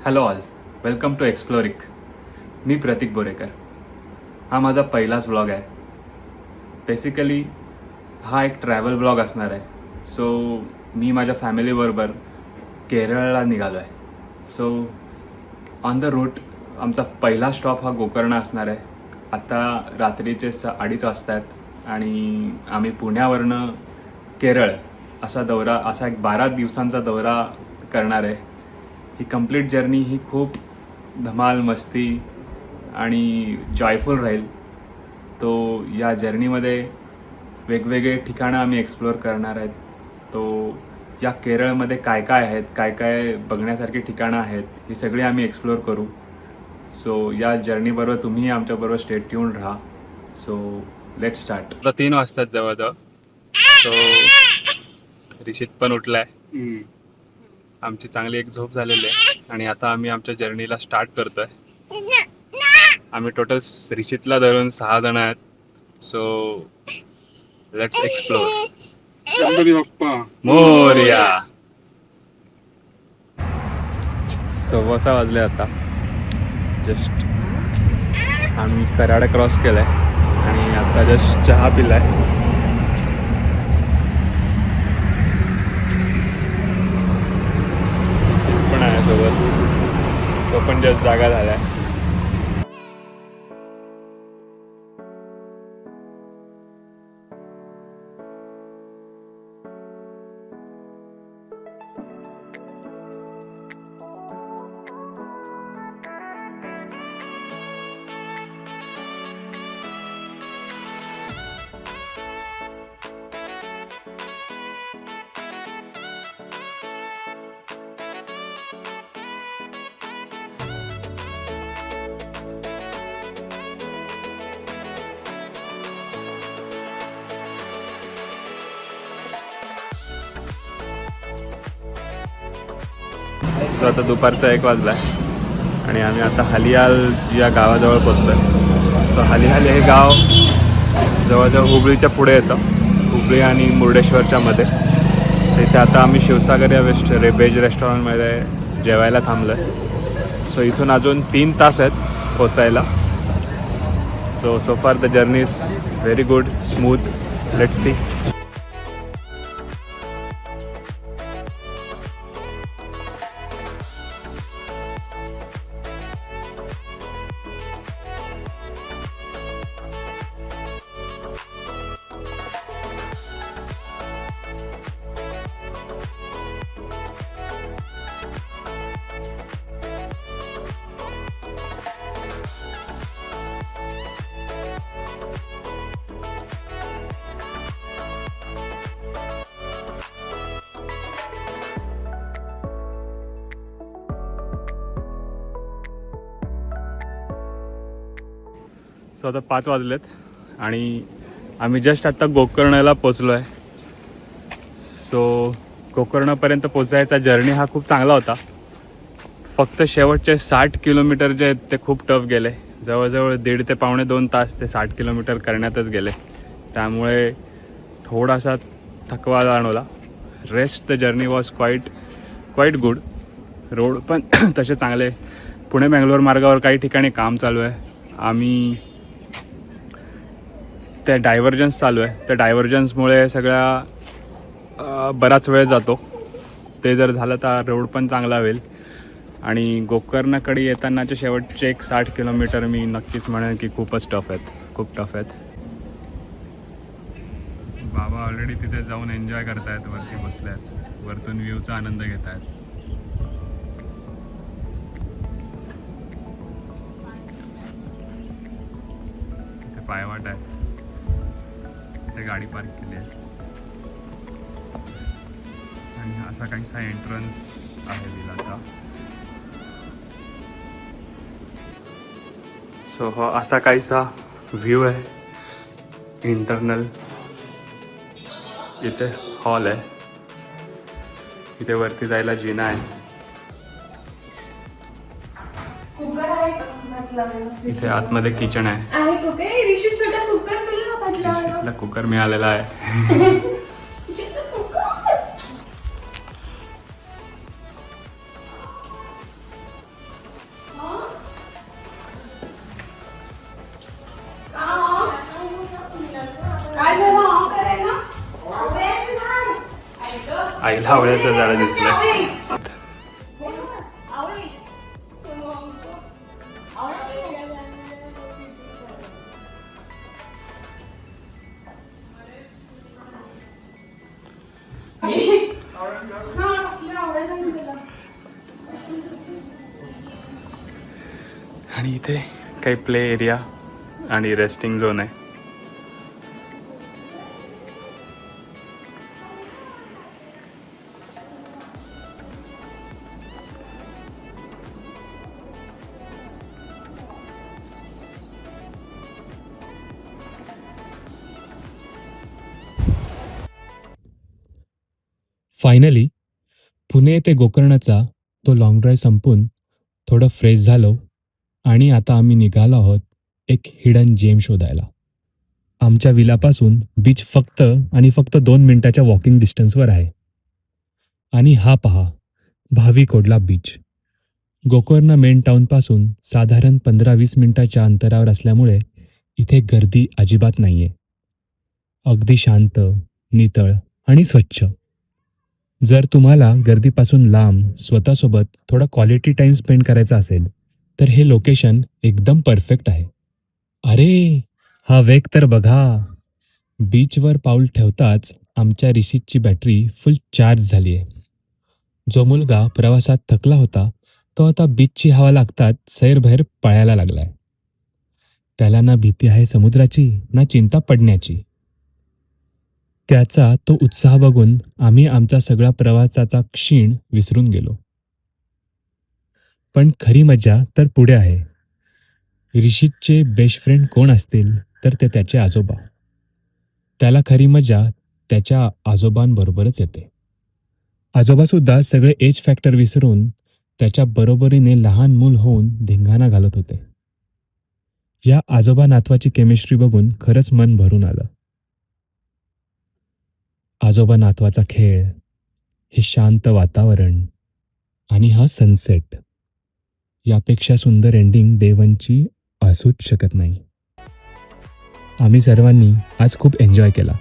Hello all, welcome to Explorik. मी प्रतीक बोरेकर. हा माझा पहिलाच ब्लॉग आहे. बेसिकली हा एक ट्रॅव्हल ब्लॉग असणार आहे. सो मी माझ्या फॅमिलीबरोबर केरळला निघालो आहे. सो ऑन द रूट आमचा पहिला स्टॉप हा गोकर्ण असणार आहे. आता रात्रीचे 2:30 वाजता आहेत आणि आम्ही पुण्यावरनं केरळ असा एक 12 दिवसांचा दौरा करणार आहे. ही कंप्लीट जर्नी ही खूप धमाल मस्ती आणि जॉयफुल राहील. तो या जर्नीमध्ये वेगवेगळे ठिकाणं आम्ही एक्सप्लोअर करणार आहेत. तो या केरळमध्ये काय काय आहेत, काय काय बघण्यासारखी ठिकाणं आहेत, ही सगळी आम्ही एक्सप्लोअर करू. सो या जर्नीबरोबर तुम्ही आमच्याबरोबर स्टे ट्यून्ड राहा. So let start. आता 3 वाजतात जवळजवळ. सो ऋषित पण उठलाय. आमची चांगली एक झोप झालेली आहे आणि आता आम्ही आमच्या जर्नीला स्टार्ट करतोय. आम्ही टोटल ऋषितला धरून 6 जण आहेत. So let's explore. Ganpati Bappa Morya. 6:15 वाजले आता. जस्ट आम्ही कराड क्रॉस केलाय आणि आता जस्ट चहा पिलाय. पण आहे सोबत, तो पण जस्ट जागा झालाय. सो आता दुपारचा 1 वाजला आहे आणि आम्ही आता हलियाल या गावाजवळ पोचलोय. सो हलियाल हे गाव जवळजवळ हुबळीच्या पुढे येतं, हुबळी आणि मुर्डेश्वरच्या मध्ये. तिथे आता आम्ही शिवसागर या वेज रेस्टॉरंटमध्ये जेवायला थांबलो आहे. सो इथून अजून 3 तास आहेत पोचायला. So far the journey is very good, smooth. Let's see. So आता 5 वाजलेत आणि आम्ही जस्ट आता गोकर्णला पोचलो आहे. सो गोकर्णपर्यंत पोचायचा जर्नी हा खूप चांगला होता. फक्त शेवटचे 60 किलोमीटर जे आहेत ते खूप टफ गेले. जवळजवळ 1.5 ते पावणे 2 तास ते 60 किलोमीटर करण्यातच गेले. त्यामुळे थोडासा थकवा जाणवला. Rest the journey was quite good. Road पण तसे चांगले. पुणे बँगलोर मार्गावर काही ठिकाणी काम चालू आहे. आम्ही त्या डायव्हर्जन्स चालू आहे. त्या डायव्हर्जन्समुळे सगळ्या बराच वेळ जातो. ते जर झालं तर रोड पण चांगला होईल. आणि गोकर्णकडे येतानाचे शेवटचे 60 किलोमीटर मी नक्कीच म्हणेन की खूपच टफ आहेत, खूप टफ आहेत. बाबा ऑलरेडी तिथे जाऊन एन्जॉय करतायत, वरती बसले आहेत, वरतून व्ह्यूचा आनंद घेत आहेत. इथे पायवाट आहे, इथे गाडी पार्क केली आहे आणि असा काहीसा एंट्रन्स आहे विलाचा. सो हा असा काहीसा व्ह्यू आहे इंटरनल. इथे हॉल आहे, इथे वरती जायला जिना आहे. इथे आतमध्ये किचन आहे. ऋषितला कुकर मिळालेला आहे. आईला आवडायचं झालं दिसलं. आणि इथे काही प्ले एरिया आणि रेस्टिंग झोन आहे. फायनली पुणे ते गोकर्णाचा तो लॉंग ड्राईव्ह संपून थोडं फ्रेश झालो आणि आता आम्ही निघालो आहोत एक हिडन जेम शोधायला. आमच्या विलापासून बीच फक्त आणि फक्त 2 मिनिटाच्या वॉकिंग डिस्टन्सवर आहे. आणि हा पहा, भावी कोडला बीच. गोकर्ण मेन टाउनपासून साधारण 15-20 मिनिटाच्या अंतरावर असल्यामुळे इथे गर्दी अजिबात नाहीये. अगदी शांत, नितळ आणि स्वच्छ. जर तुम्हाला गर्दीपासून लांब स्वतःसोबत थोडा क्वालिटी टाइम स्पेंड करायचा असेल तर हे लोकेशन एकदम परफेक्ट आहे. अरे, हा वेग तर बघा. बीचवर पाऊल ठेवताच आमच्या रिसीटची बॅटरी फुल चार्ज झाली आहे. जो मुलगा प्रवासात थकला होता तो आता बीचची हवा लागतात सैरभैर पळायला लागलाय. त्याला ना भीती आहे समुद्राची ना चिंता पडण्याची. त्याचा तो उत्साह बघून आम्ही आमचा सगळा प्रवासाचा क्षीण विसरून गेलो. पण खरी मजा तर पुढे आहे. ऋषितचे बेस्ट फ्रेंड कोण असतील तर ते त्याचे आजोबा. त्याला खरी मजा त्याच्या आजोबांबरोबरच येते. आजोबासुद्धा सगळे एज फॅक्टर विसरून त्याच्या बरोबरीने लहान मूल होऊन धिंगाणा घालत होते. या आजोबा नातवाची केमिस्ट्री बघून खरंच मन भरून आलं. आजोबा नातवाचा खेळ, हे शांत वातावरण आणि हा सनसेट, यापेक्षा सुंदर एंडिंग डे 1ची असूच शकत नाही. आम्ही सर्वांनी आज खूप एन्जॉय केला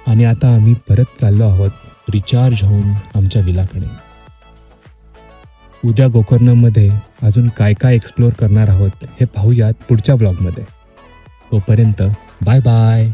आणि आता आम्ही परत चाललो आहोत रिचार्ज होऊन आमच्या विलाकडे. उद्या गोकर्णमध्ये अजून काय काय एक्सप्लोअर करणार आहोत हे पाहूयात पुढच्या व्लॉगमध्ये. तोपर्यंत बाय बाय.